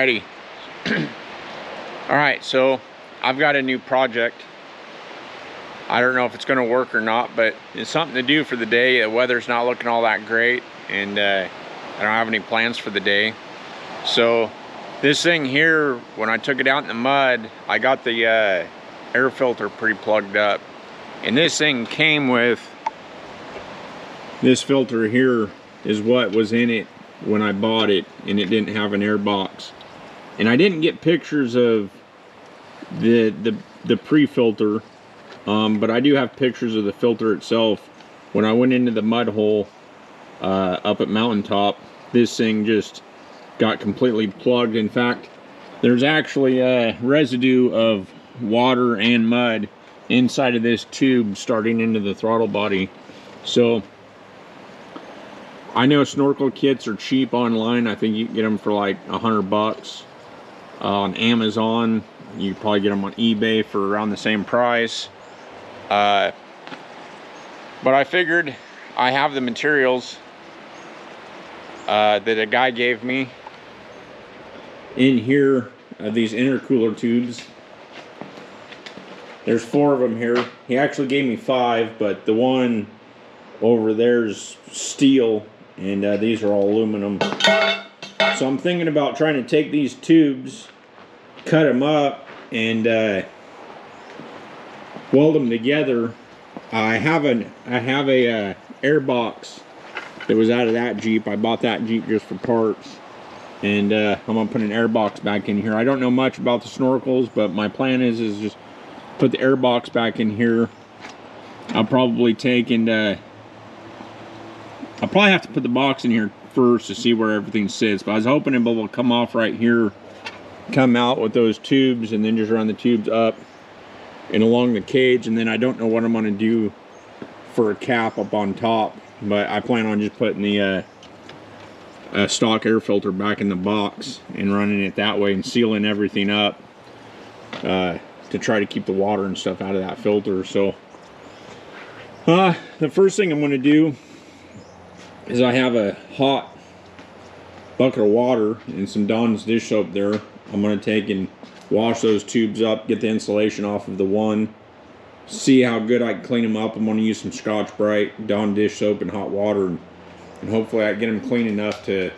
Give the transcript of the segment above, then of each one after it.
Alrighty. Alright, so I've got a new project. I don't know if it's going to work or not, but it's something to do for the day. The weather's not looking all that great, and I don't have any plans for the day. So this thing here, when I took it out in the mud, I got the air filter pre-plugged up. And this thing came with, this filter here is what was in it when I bought it, and it didn't have an air box. And I didn't get pictures of the pre-filter, but I do have pictures of the filter itself. When I went into the mud hole up at Mountaintop, this thing just got completely plugged. In fact, there's actually a residue of water and mud inside of this tube starting into the throttle body. So I know Snorkel kits are cheap online. I think you can get them for like $100 on Amazon. You can probably get them on eBay for around the same price. But I figured I have the materials that a guy gave me in here, these intercooler tubes. There's 4 of them here. He actually gave me 5, but the one over there's steel, and these are all aluminum. So I'm thinking about trying to take these tubes, cut them up, and weld them together. I have a air box that was out of that Jeep. I bought that Jeep just for parts, and I'm gonna put an air box back in here. I don't know much about the Snorkels, but my plan is just put the air box back in here. I'll probably take and I'll probably have to put the box in here first to see where everything sits, but I was hoping it will come off right here, come out with those tubes, and then just run the tubes up and along the cage. And then I don't know what I'm going to do for a cap up on top, but I plan on just putting the stock air filter back in the box and running it that way and sealing everything up to try to keep the water and stuff out of that filter. So the first thing I'm going to do is, I have a hot bucket of water and some Dawn's dish soap there. I'm going to take and wash those tubes up, get the insulation off of the one, see how good I can clean them up. I'm going to use some Scotch-Brite, Dawn dish soap, and hot water, and hopefully I get them clean enough to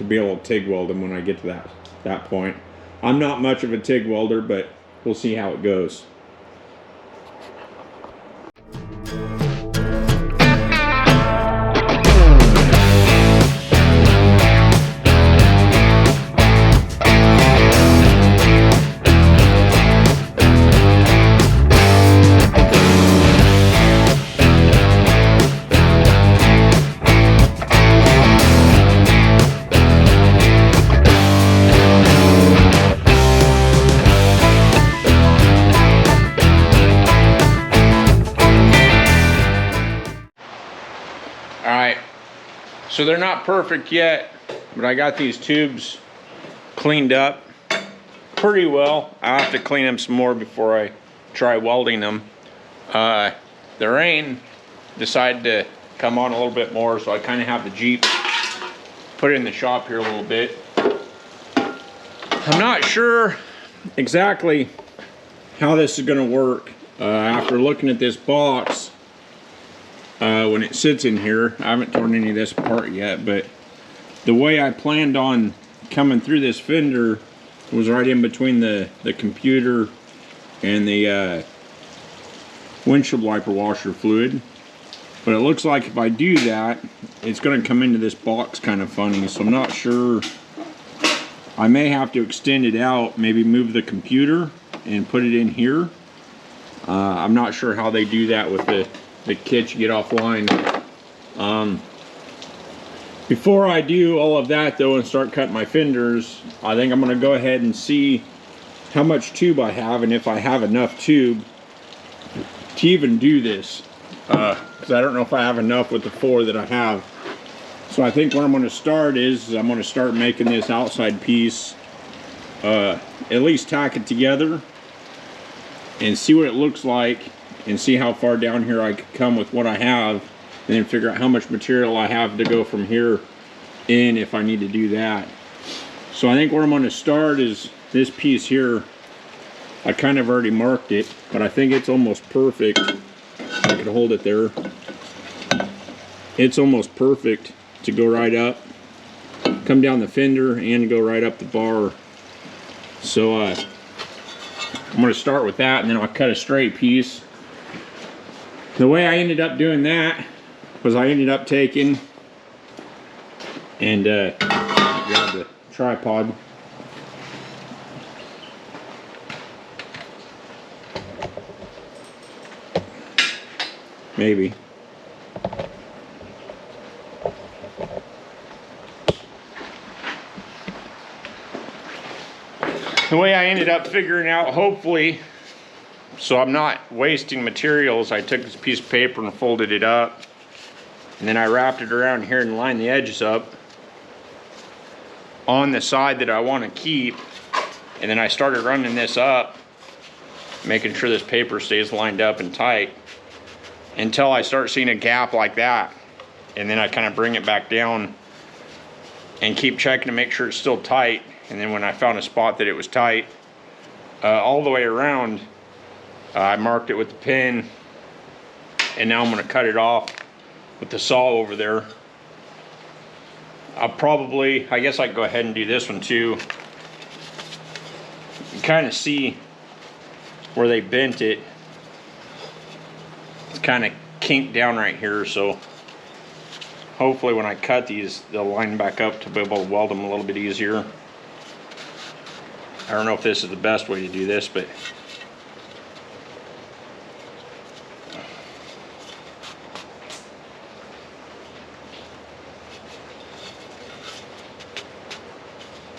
be able to TIG weld them when I get to that point. I'm not much of a TIG welder, but we'll see how it goes. Alright, so they're not perfect yet, but I got these tubes cleaned up pretty well. I'll have to clean them some more before I try welding them. The rain decided to come on a little bit more, so I kind of have the Jeep put it in the shop here a little bit. I'm not sure exactly how this is going to work. After looking at this box, when it sits in here, I haven't torn any of this apart yet, but the way I planned on coming through this fender was right in between the computer and the windshield wiper washer fluid. But it looks like if I do that, it's going to come into this box kind of funny, so I'm not sure. I may have to extend it out, maybe move the computer and put it in here. I'm not sure how they do that with the kits you get offline. Before I do all of that though and start cutting my fenders, I think I'm going to go ahead and see how much tube I have and if I have enough tube to even do this, because I don't know if I have enough with the 4 that I have. So I think what I'm going to start is I'm going to start making this outside piece, at least tack it together and see what it looks like, and see how far down here I could come with what I have, and then figure out how much material I have to go from here in if I need to do that. So I think where I'm going to start is this piece here. I kind of already marked it, but I think it's almost perfect. I could hold it there. It's almost perfect to go right up, come down the fender, and go right up the bar. So I'm going to start with that, and then I'll cut a straight piece. The way I ended up doing that was I ended up taking and grab the tripod. Maybe. The way I ended up figuring out, hopefully, so I'm not wasting materials, I took this piece of paper and folded it up, and then I wrapped it around here and lined the edges up on the side that I want to keep, and then I started running this up, making sure this paper stays lined up and tight until I start seeing a gap like that, and then I kind of bring it back down and keep checking to make sure it's still tight. And then when I found a spot that it was tight all the way around, I marked it with the pin, and now I'm going to cut it off with the saw over there. I guess I can go ahead and do this one too. You can kind of see where they bent it. It's kind of kinked down right here, so hopefully when I cut these, they'll line back up to be able to weld them a little bit easier. I don't know if this is the best way to do this, but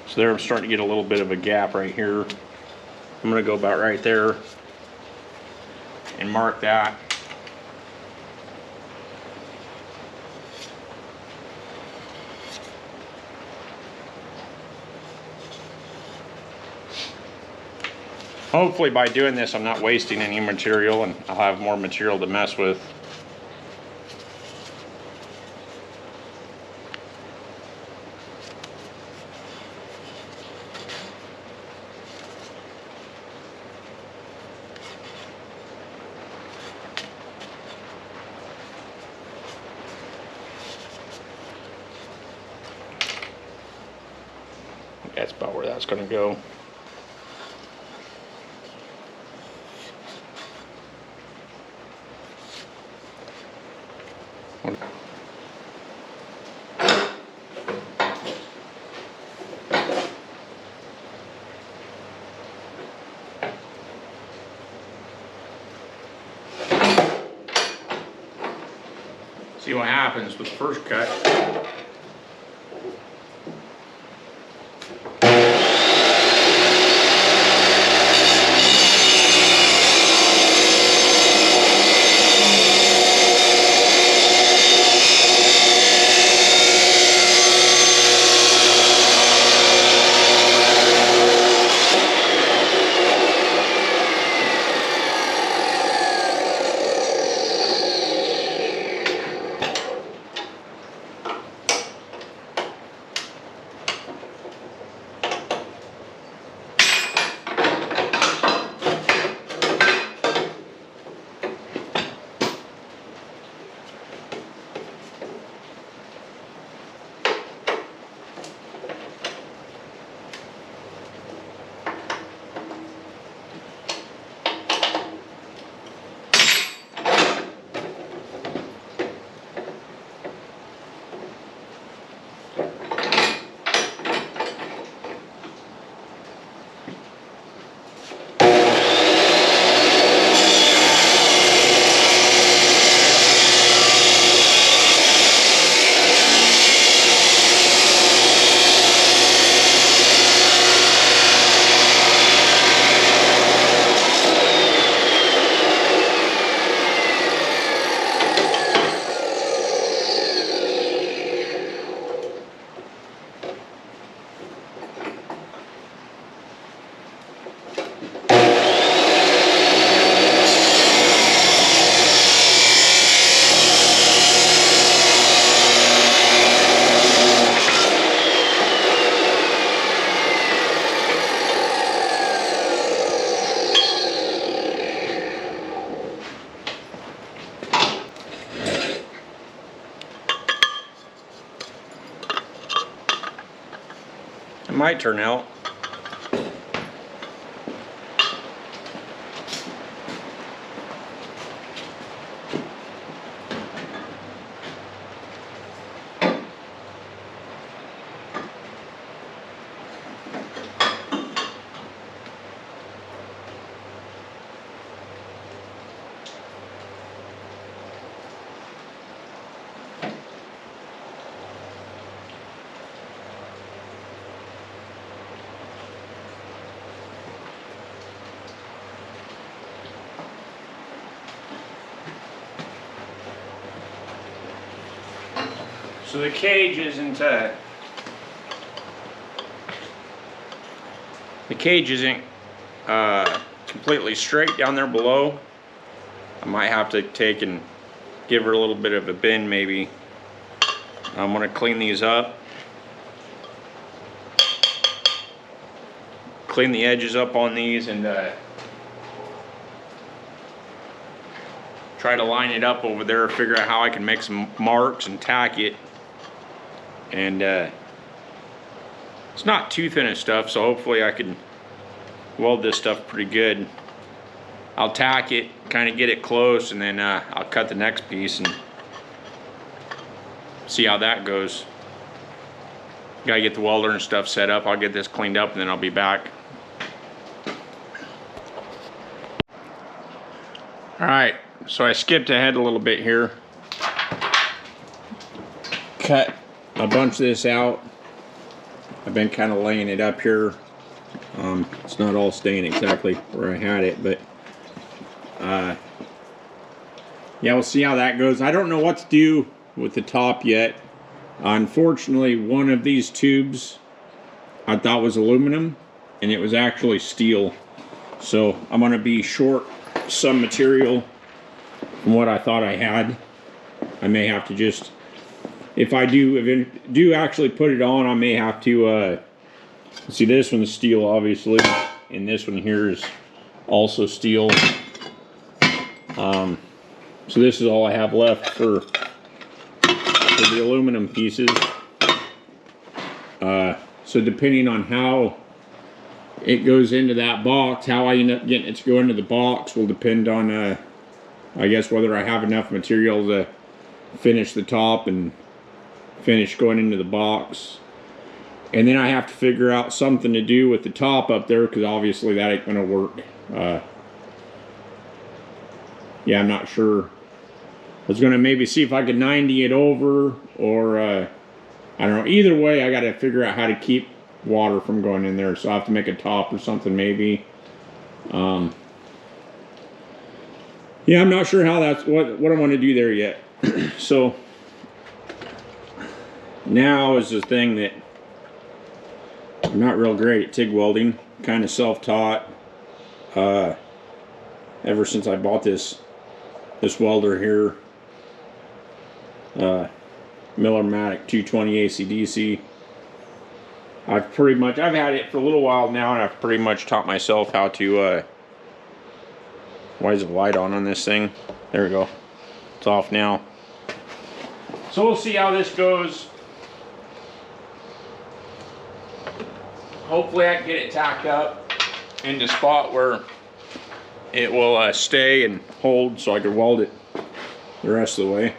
so there I'm starting to get a little bit of a gap right here. I'm going to go about right there and mark that. Hopefully by doing this I'm not wasting any material, and I'll have more material to mess with. That's about where that's going to go. See what happens with the first cut. might turn out. So the cage isn't completely straight down there below. I might have to take and give her a little bit of a bend maybe. I'm gonna clean these up. Clean the edges up on these and try to line it up over there, figure out how I can make some marks and tack it. And it's not too thin of stuff, so hopefully I can weld this stuff pretty good. I'll tack it, kind of get it close, and then I'll cut the next piece and see how that goes. Gotta get the welder and stuff set up. I'll get this cleaned up and then I'll be back. Alright, so I skipped ahead a little bit here. Cut a bunch of this out. I've been kind of laying it up here. It's not all staying exactly where I had it, but yeah, we'll see how that goes. I don't know what to do with the top yet. Unfortunately, one of these tubes I thought was aluminum and it was actually steel, so I'm going to be short some material from what I thought I had. I may have to just, if I do actually put it on, I may have to see, this one's steel obviously, and this one here is also steel. So this is all I have left for the aluminum pieces. So depending on how it goes into that box, how I end up getting it to go into the box will depend on I guess whether I have enough material to finish the top and finish going into the box. And then I have to figure out something to do with the top up there, because obviously that ain't gonna work. Yeah, I'm not sure. I was gonna maybe see if I could 90 it over, or I don't know. Either way, I gotta figure out how to keep water from going in there, so I have to make a top or something maybe. Yeah, I'm not sure how that's what I want to do there yet. So now is the thing that I'm not real great at TIG welding, kind of self-taught. Ever since I bought this welder here, Miller-Matic 220 AC/DC. I've had it for a little while now, and I've pretty much taught myself how to, why is the light on this thing? There we go. It's off now. So we'll see how this goes. Hopefully I can get it tacked up in the spot where it will stay and hold, so I can weld it the rest of the way.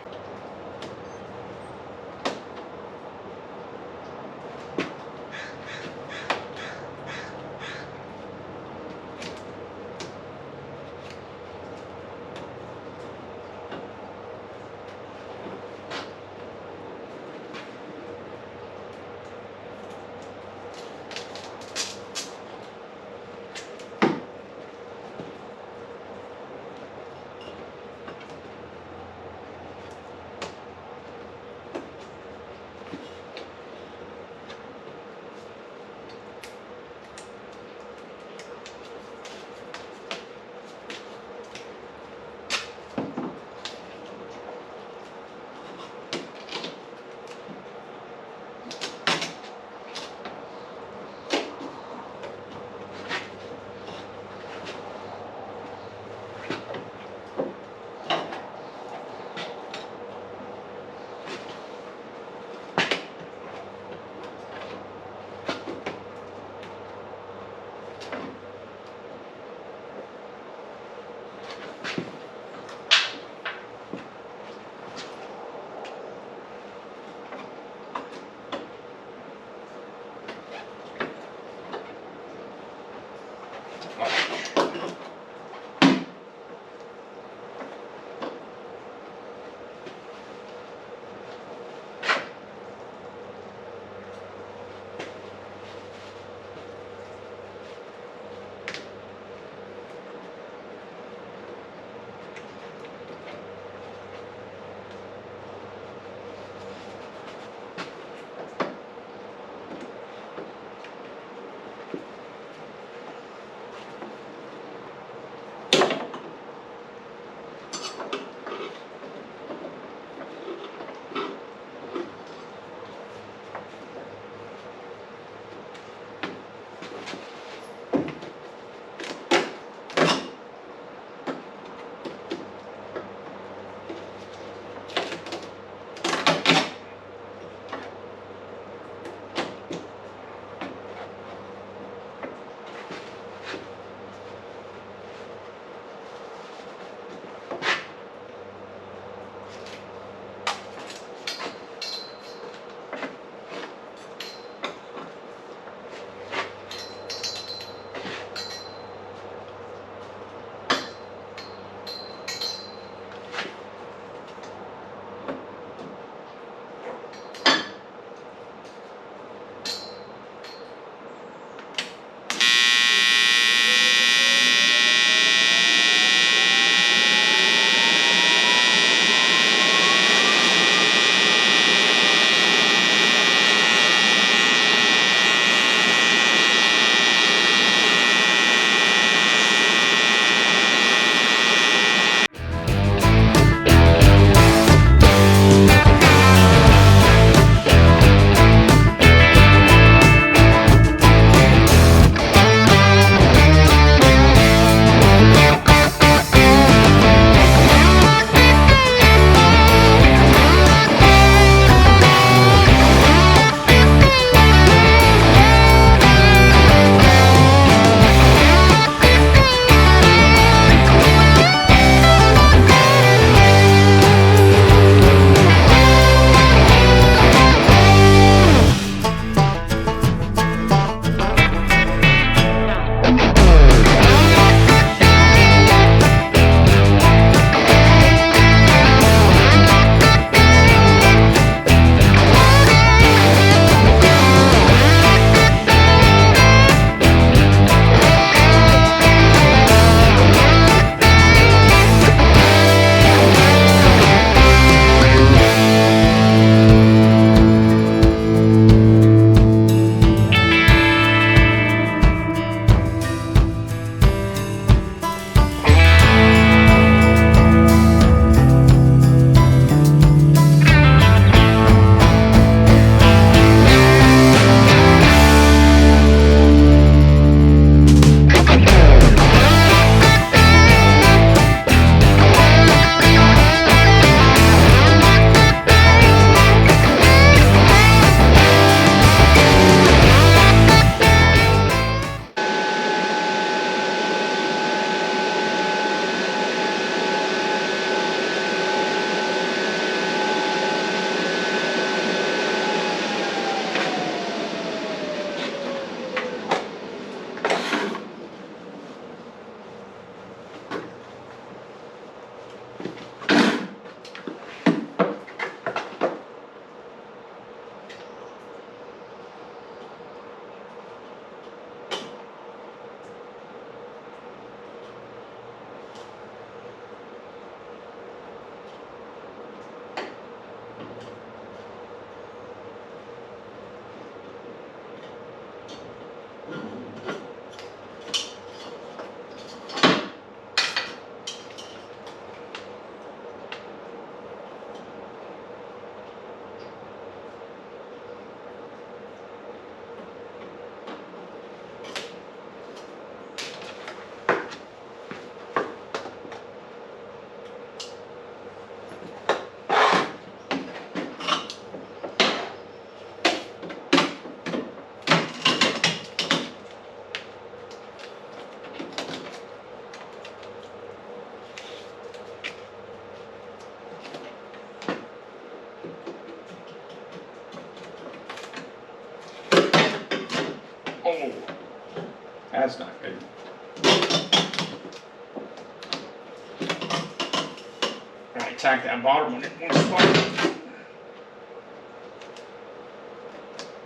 tack that bottom one in one spot.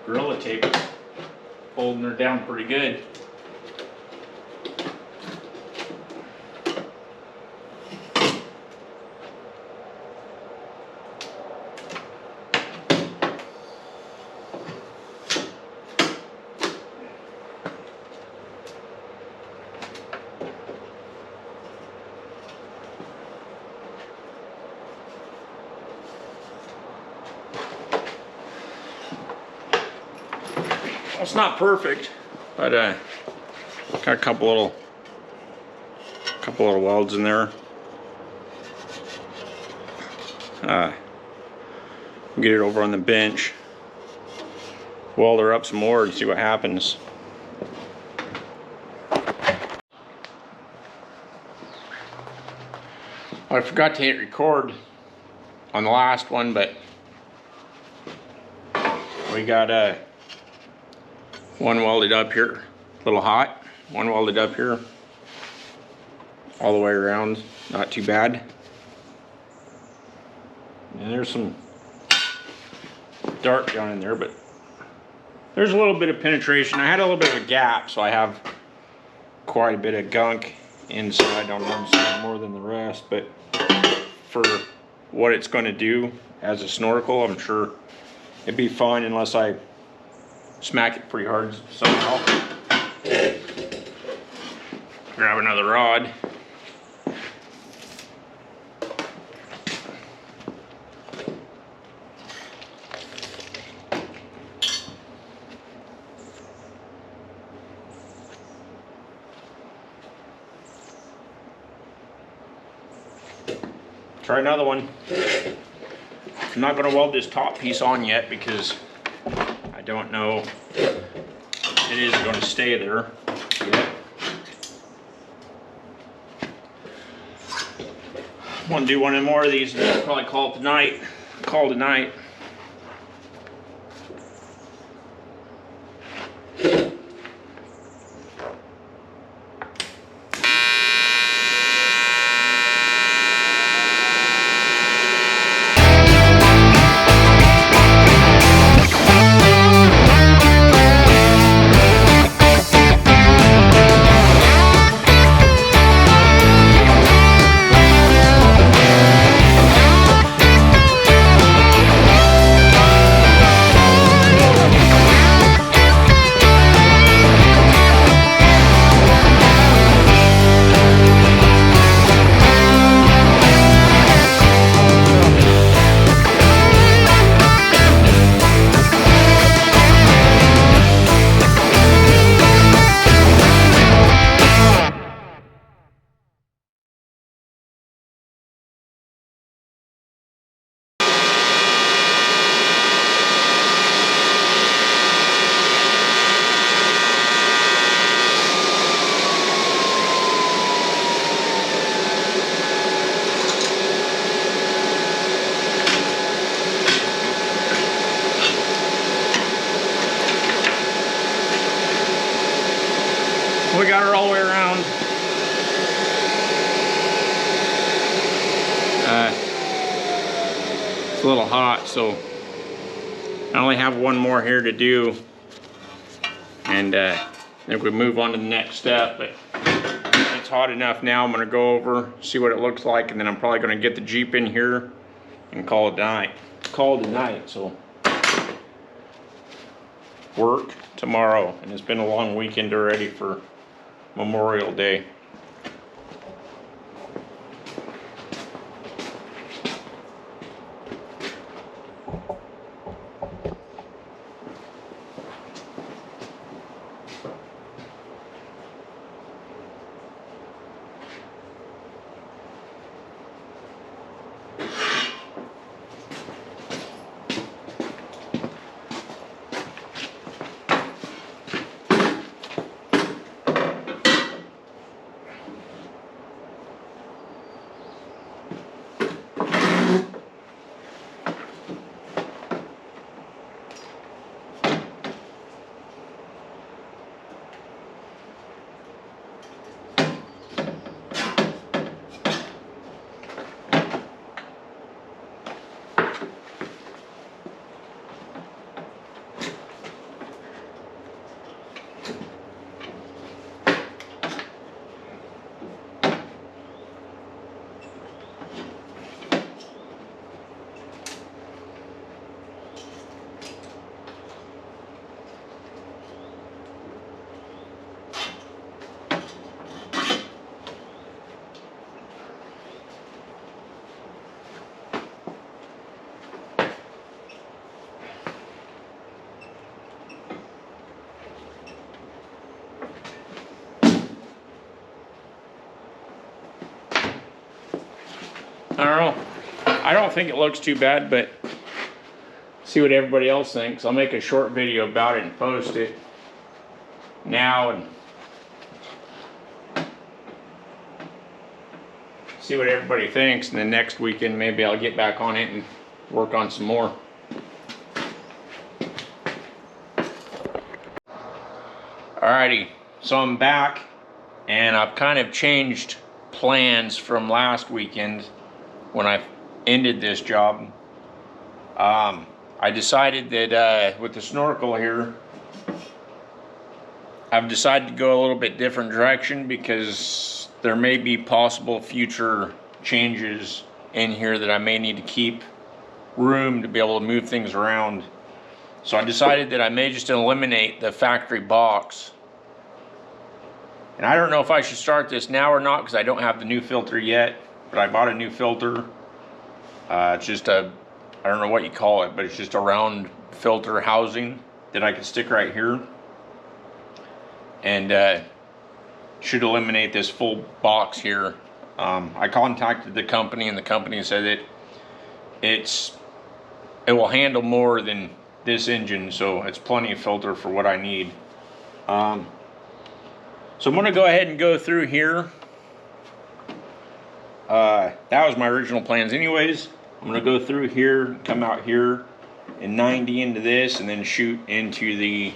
Gorilla tape is holding her down pretty good. It's not perfect, but got a couple little welds in there. Get it over on the bench, weld her up some more and see what happens. I forgot to hit record on the last one, but we got one welded up here, a little hot. One welded up here, all the way around, not too bad. And there's some dark down in there, but there's a little bit of penetration. I had a little bit of a gap, so I have quite a bit of gunk inside on one side more than the rest, but for what it's going to do as a snorkel, I'm sure it'd be fine unless I smack it pretty hard somehow. Grab another rod. Try another one. I'm not going to weld this top piece on yet because I don't know if it is going to stay there yet. I'm going to do one more of these and I'll probably call it tonight. Call tonight. We got her all the way around. It's a little hot, so I only have one more here to do, and then we move on to the next step. But it's hot enough now. I'm going to go over, see what it looks like, and then I'm probably going to get the Jeep in here and call it night. Call it a night. So work tomorrow, and it's been a long weekend already for Memorial Day. I don't know. I don't think it looks too bad, but see what everybody else thinks. I'll make a short video about it and post it now and see what everybody thinks, and then next weekend maybe I'll get back on it and work on some more. Alrighty, so I'm back and I've kind of changed plans from last weekend when I ended this job. I decided that with the Snorkel here, I've decided to go a little bit different direction because there may be possible future changes in here that I may need to keep room to be able to move things around. So I decided that I may just eliminate the factory box. And I don't know if I should start this now or not because I don't have the new filter yet, but I bought a new filter. It's just I don't know what you call it, but it's just a round filter housing that I can stick right here. And should eliminate this full box here. I contacted the company and the company said that it will handle more than this engine, so it's plenty of filter for what I need. So I'm going to go ahead and go through here. That was my original plans anyways. I'm going to go through here, come out here, and 90 into this, and then shoot into the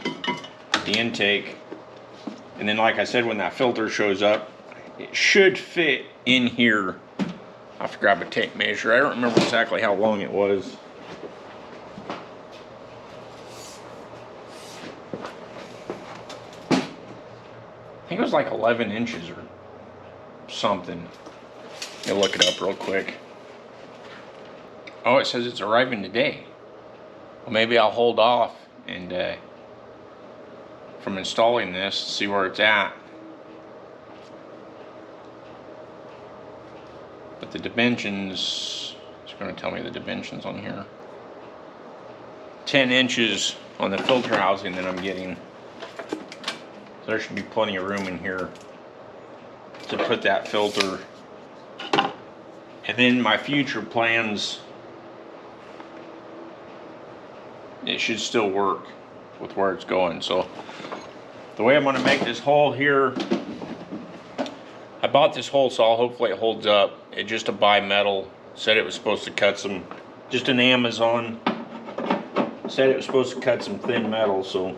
intake. And then, like I said, when that filter shows up, it should fit in here. I have to grab a tape measure. I don't remember exactly how long it was. I think it was like 11 inches or something. I'll look it up real quick. Oh, it says it's arriving today. Well, maybe I'll hold off and from installing this, see where it's at. But the dimensions, it's going to tell me the dimensions on here. 10 inches on the filter housing that I'm getting. So there should be plenty of room in here to put that filter. And then my future plans, it should still work with where it's going. So the way I'm going to make this hole here, I bought this hole saw, hopefully it holds up. It's just a bimetal. Said it was supposed to cut some, just an Amazon, said it was supposed to cut some thin metal, so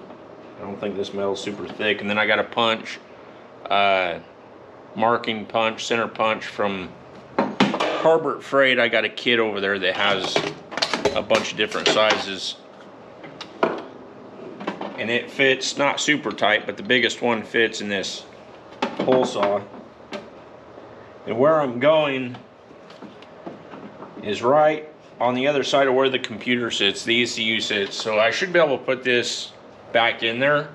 I don't think this metal's super thick. And then I got a punch, marking punch, center punch from Harbor Freight. I got a kit over there that has a bunch of different sizes. And it fits, not super tight, but the biggest one fits in this hole saw. And where I'm going is right on the other side of where the computer sits, the ECU sits. So I should be able to put this back in there.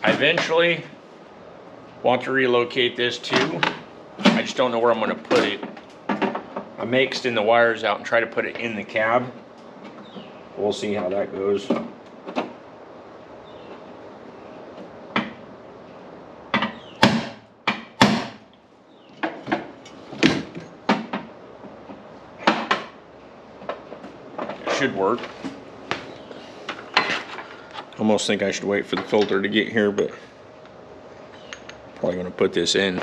I eventually want to relocate this too. I just don't know where I'm going to put it. I may extend the wires out and try to put it in the cab. We'll see how that goes. Should work. Almost think I should wait for the filter to get here, but probably going to put this in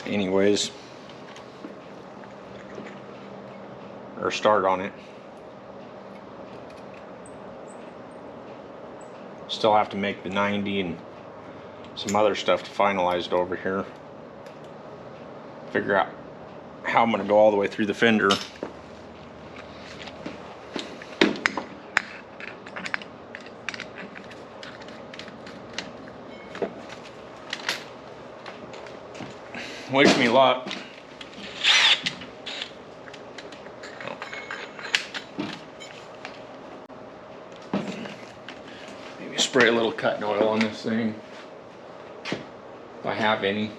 anyways, or start on it. Still have to make the 90 and some other stuff to finalize it over here. Figure out how I'm going to go all the way through the fender. Wish me luck. Maybe spray a little cutting oil on this thing, if I have any.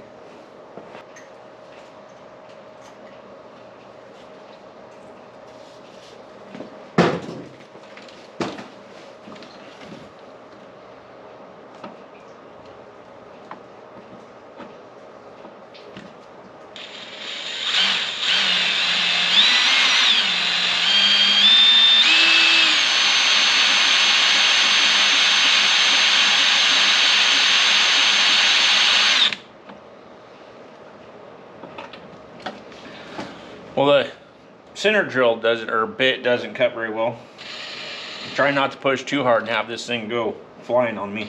Well, the center drill doesn't, or bit doesn't cut very well. Try not to push too hard and have this thing go flying on me.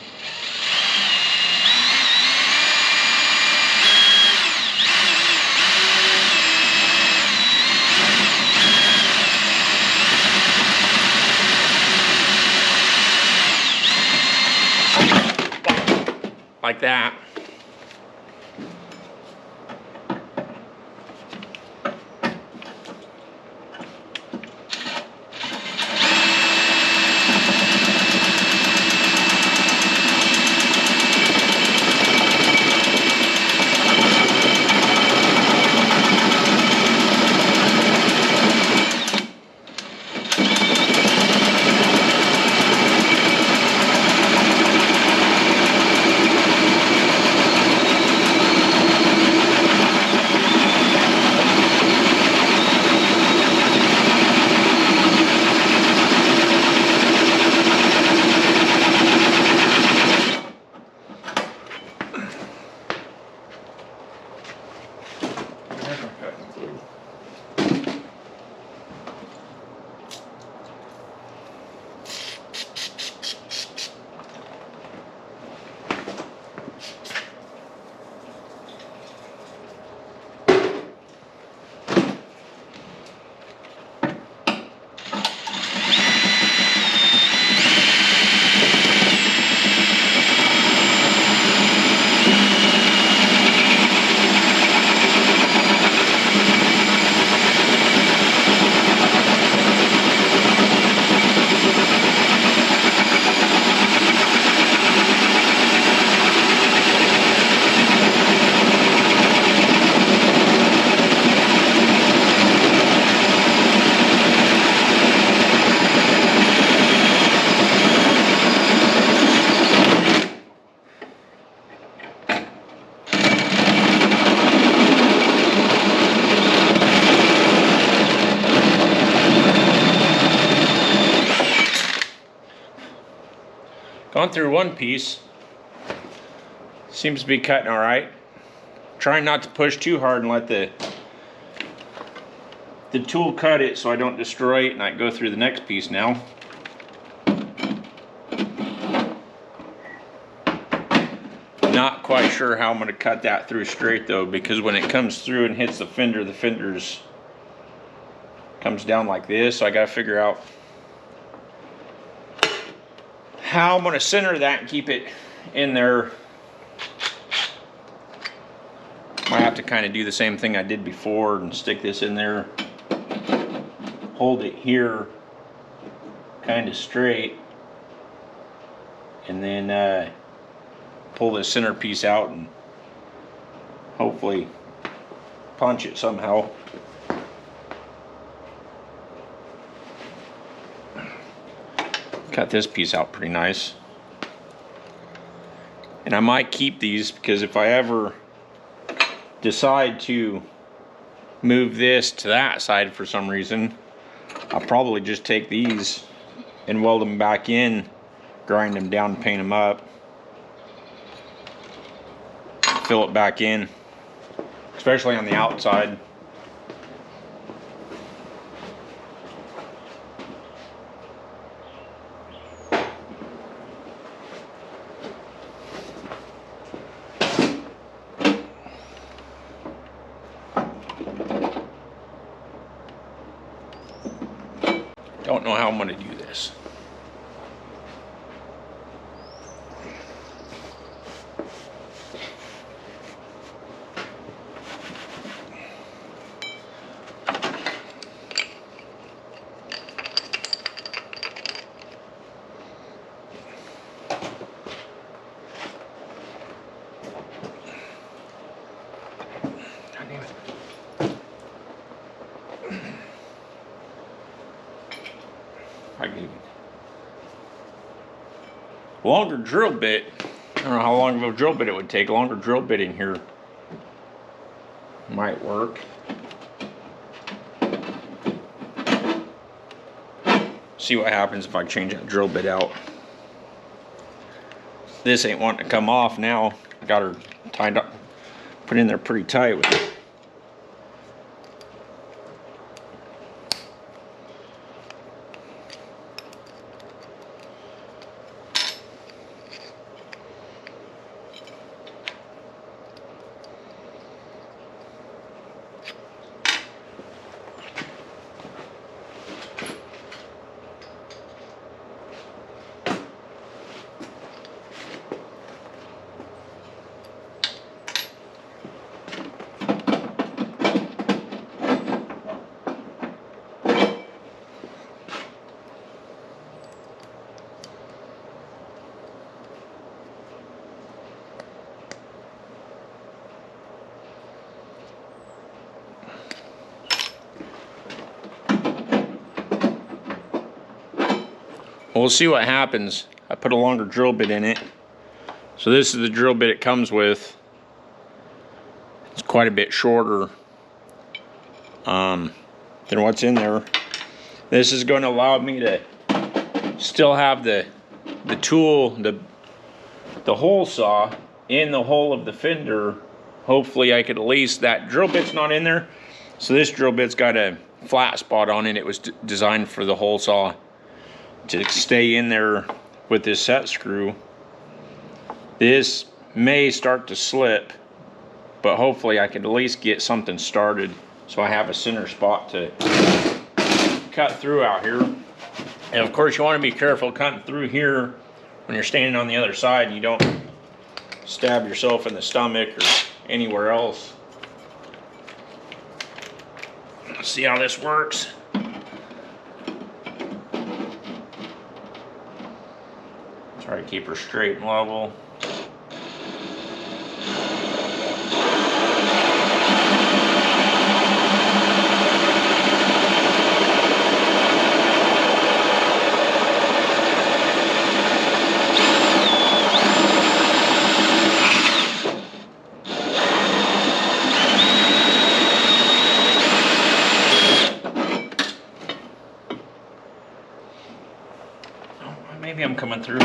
Like that. Gone through one piece. Seems to be cutting all right. Trying not to push too hard and let the tool cut it so I don't destroy it and I go through the next piece now. Not quite sure how I'm going to cut that through straight though, because when it comes through and hits the fender's comes down like this, so I got to figure out how I'm going to center that and keep it in there. Might have to kind of do the same thing I did before and stick this in there, hold it here kind of straight, and then pull this center piece out and hopefully punch it somehow. Cut this piece out pretty nice. And I might keep these because if I ever decide to move this to that side for some reason, I'll probably just take these and weld them back in, grind them down, paint them up, fill it back in, especially on the outside. Don't know how I'm going to do this. Longer drill bit. I don't know how long of a drill bit it would take. Longer drill bit in here might work. See what happens if I change that drill bit out. This ain't wanting to come off now. I got her tied up, put in there pretty tight with it. we'll see what happens. I put a longer drill bit in it. So this is the drill bit it comes with. It's quite a bit shorter than what's in there. This is going to allow me to still have the tool, the hole saw in the hole of the fender. Hopefully I could at least, that drill bit's not in there. So this drill bit's got a flat spot on it. It was designed for the hole saw to stay in there with this set screw. This may start to slip, but hopefully I can at least get something started so I have a center spot to cut through out here. And of course you want to be careful cutting through here when you're standing on the other side. You don't stab yourself in the stomach or anywhere else. Let's see how this works. Try to keep her straight and level. Maybe I'm coming through.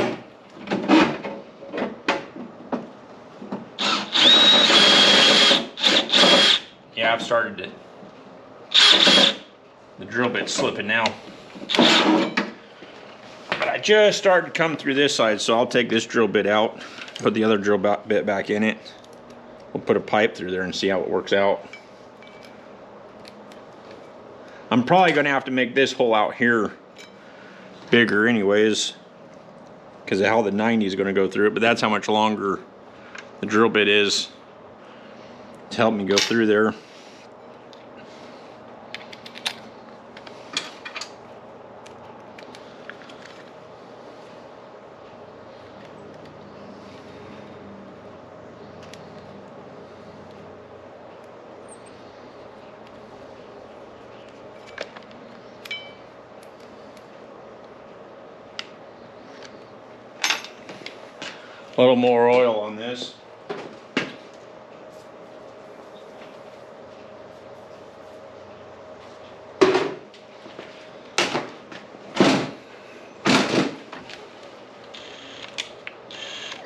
Yeah, I've started to. The drill bit's slipping now. But I just started to come through this side, so I'll take this drill bit out, put the other drill bit back in it. We'll put a pipe through there and see how it works out. I'm probably going to have to make this hole out here bigger anyways, because of how the 90 is going to go through it, but that's how much longer the drill bit is to help me go through there. A little more oil on this.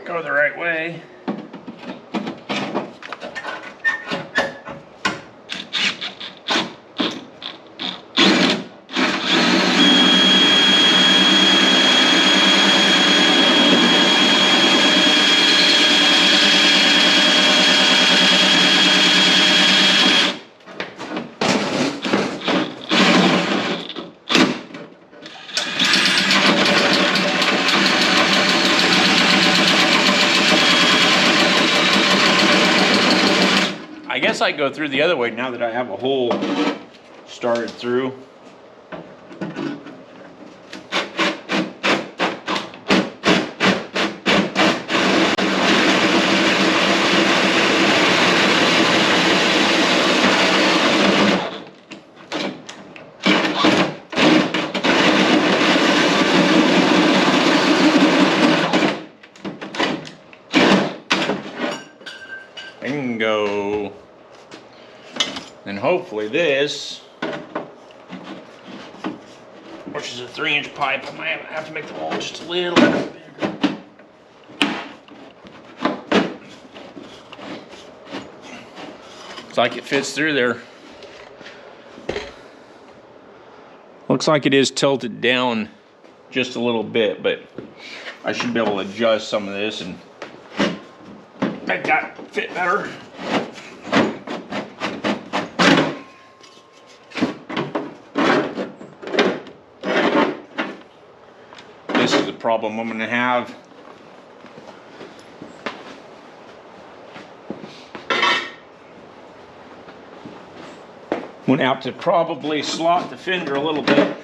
Go the right way. I guess I go through the other way now that I have a hole started through. And go. And hopefully this, which is a 3-inch pipe, I might have to make the hole just a little bit bigger. Looks like it fits through there. Looks like it is tilted down just a little bit, but I should be able to adjust some of this and make that fit better. This is the problem I'm going to have. I'm going to have to probably slot the fender a little bit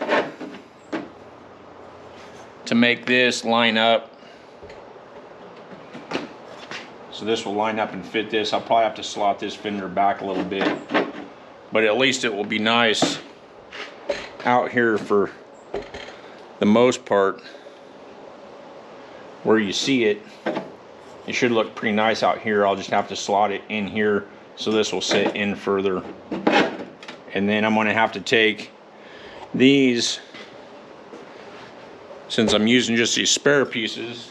to make this line up. So this will line up and fit this. I'll probably have to slot this fender back a little bit, but at least it will be nice out here for the most part. where you see it, it should look pretty nice out here. I'll just have to slot it in here so this will sit in further. And then I'm going to have to take these, since I'm using just these spare pieces,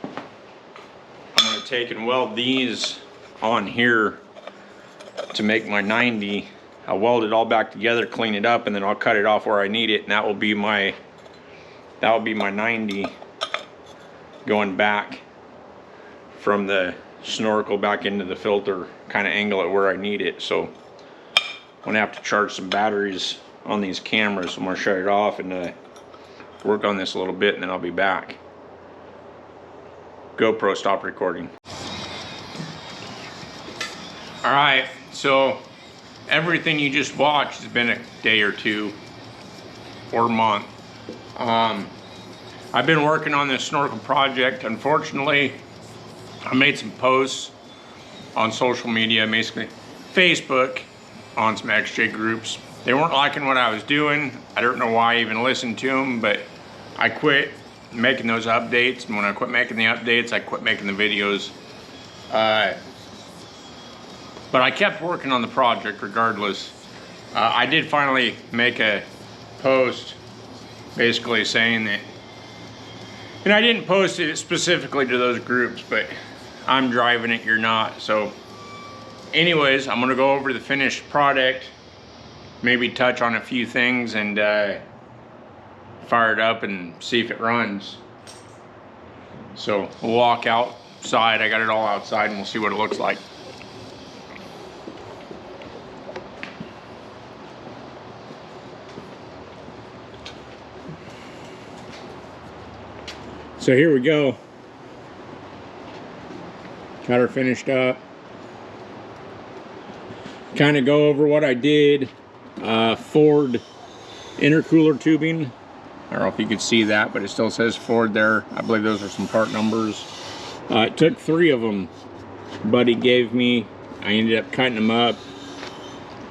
I'm going to take and weld these on here to make my 90. I'll weld it all back together, clean it up, and then I'll cut it off where I need it, and that will be my 90 going back from the Snorkel back into the filter, kind of angle it where I need it. So I'm gonna have to charge some batteries on these cameras. So I'm gonna shut it off and work on this a little bit, and then I'll be back. GoPro, stop recording. All right, so everything you just watched has been a day or two or a month. I've been working on this Snorkel project. Unfortunately, I made some posts on social media, basically Facebook, on some XJ groups. They weren't liking what I was doing. I don't know why I even listened to them, but I quit making those updates. And when I quit making the updates, I quit making the videos. But I kept working on the project regardless. I did finally make a post basically saying that, and I didn't post it specifically to those groups, but I'm driving it, you're not. So anyways, I'm gonna go over the finished product, maybe touch on a few things, and fire it up and see if it runs. So we'll walk outside. I got it all outside, and we'll see what it looks like. So here we go. Got her finished up. Kind of go over what I did. Ford intercooler tubing. I don't know if you could see that, but it still says Ford there. I believe those are some part numbers. It took 3 of them. Buddy gave me. I ended up cutting them up,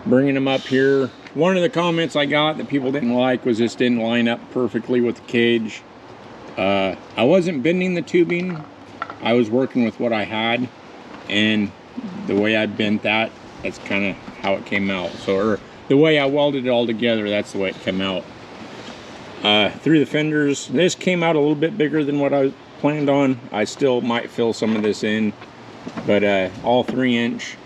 bringing them up here. One of the comments I got that people didn't like was this didn't line up perfectly with the cage. I wasn't bending the tubing. I was working with what I had, and the way I bent that, that's kind of how it came out. So, or the way I welded it all together, that's the way it came out. Through the fenders, this came out a little bit bigger than what I planned on. I still might fill some of this in, but all 3-inch.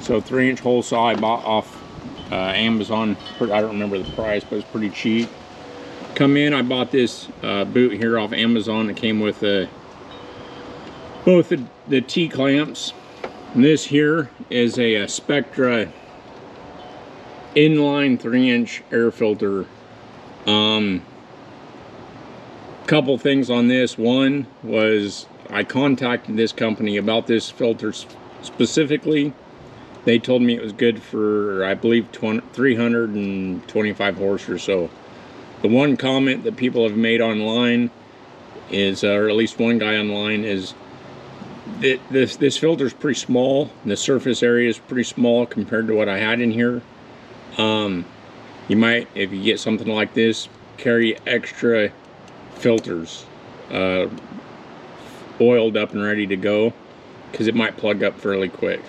So 3-inch hole saw I bought off Amazon. I don't remember the price, but it's pretty cheap. Come in, I bought this boot here off Amazon. It came with both the T-clamps. And this here is a Spectra inline 3-inch air filter. Couple things on this. One was I contacted this company about this filter specifically. They told me it was good for, I believe, 325 horse or so. The one comment that people have made online is, or at least one guy online, is that this filter is pretty small. The surface area is pretty small compared to what I had in here. You might, if you get something like this, carry extra filters oiled up and ready to go, because it might plug up fairly quick.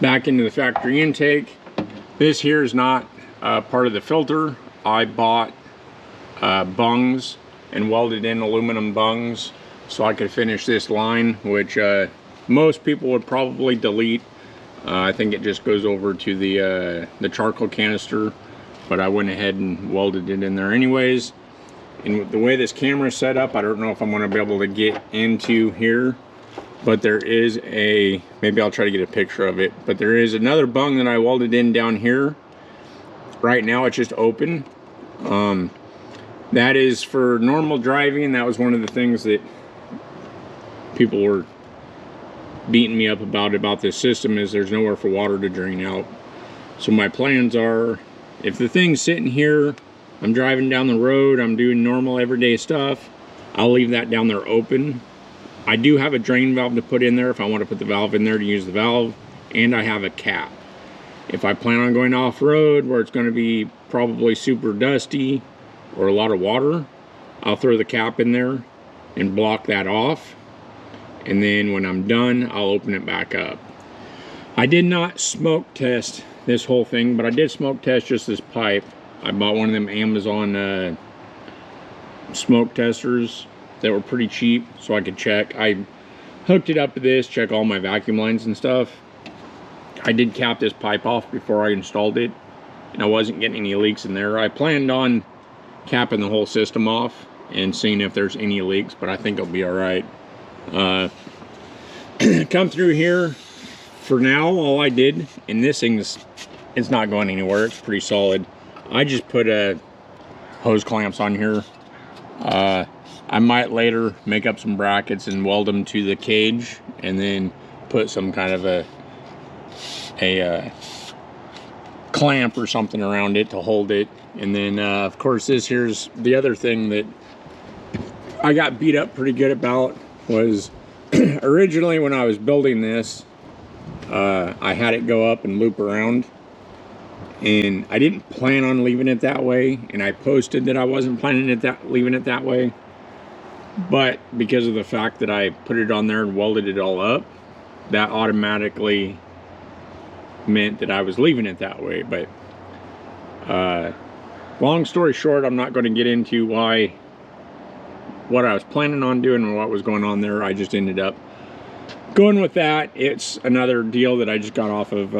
Back into the factory intake. This here is not part of the filter. I bought bungs and welded in aluminum bungs so I could finish this line, which most people would probably delete. I think it just goes over to the charcoal canister, but I went ahead and welded it in there anyways. And with the way this camera is set up, I don't know if I'm going to be able to get into here, but there is a, maybe I'll try to get a picture of it, but there is another bung that I welded in down here. Right now it's just open. That is for normal driving. That was one of the things that people were beating me up about this system, is there's nowhere for water to drain out. So my plans are, if the thing's sitting here, I'm driving down the road, I'm doing normal everyday stuff, I'll leave that down there open. I do have a drain valve to put in there if I want to put the valve in there to use the valve, and I have a cap. If I plan on going off-road where it's going to be probably super dusty or a lot of water, I'll throw the cap in there and block that off. And then when I'm done, I'll open it back up. I did not smoke test this whole thing, but I did smoke test just this pipe. I bought one of them Amazon smoke testers that were pretty cheap, so I could check. I hooked it up to this, check all my vacuum lines and stuff. I did cap this pipe off before I installed it, and I wasn't getting any leaks in there. I planned on capping the whole system off and seeing if there's any leaks, but I think it'll be all right. Come through here. For now, all I did, and this thing's, it's not going anywhere, it's pretty solid. I just put hose clamps on here. I might later make up some brackets and weld them to the cage, and then put some kind of a clamp or something around it to hold it. And then of course, this here's the other thing that I got beat up pretty good about was originally when I was building this, I had it go up and loop around, and I didn't plan on leaving it that way, and I posted that I wasn't planning leaving it that way, but because of the fact that I put it on there and welded it all up, that automatically meant that I was leaving it that way. But long story short, I'm not going to get into what I was planning on doing and what was going on there. I just ended up going with that. It's another deal that I just got off of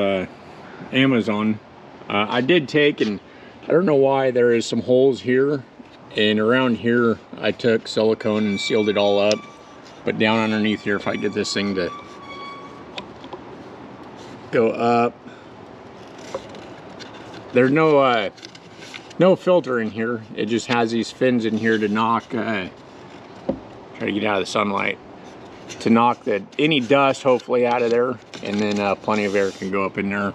Amazon. I did take, and I don't know why, there is some holes here, and around here I took silicone and sealed it all up. But down underneath here, if I get this thing to go up, there's no filter in here. It just has these fins in here to knock, try to get out of the sunlight, to knock any dust hopefully out of there, and then plenty of air can go up in there.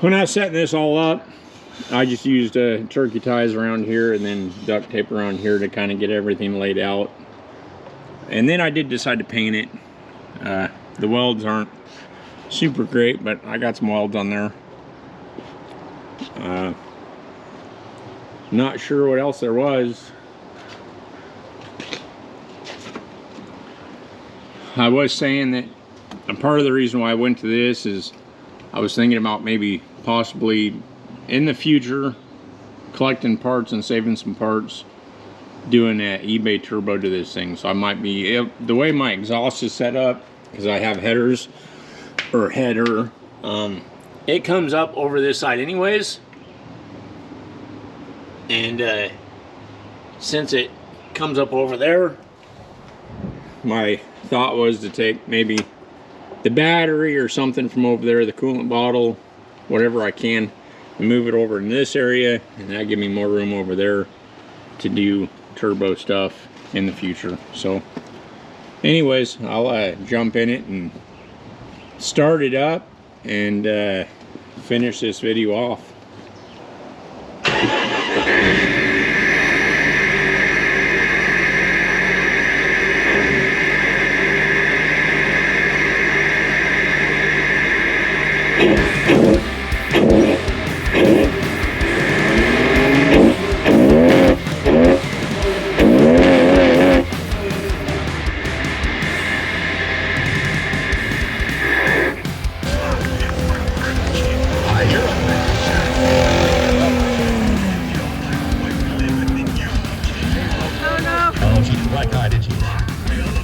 When I was setting this all up, I just used turkey ties around here and then duct tape around here to kind of get everything laid out. And then I did decide to paint it. The welds aren't super great, but I got some welds on there. Not sure what else there was. I was saying that a part of the reason why I went to this is I was thinking about maybe possibly in the future collecting parts and saving some parts, doing an eBay turbo to this thing. So I might be, the way my exhaust is set up, because I have headers, or header, it comes up over this side anyways. And since it comes up over there, my thought was to take maybe the battery or something from over there, the coolant bottle, whatever I can, and move it over in this area, and that give me more room over there to do turbo stuff in the future. So anyways, I'll jump in it and start it up and finish this video off.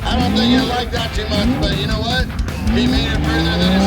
I don't think you like that too much, but you know what? He made it further than his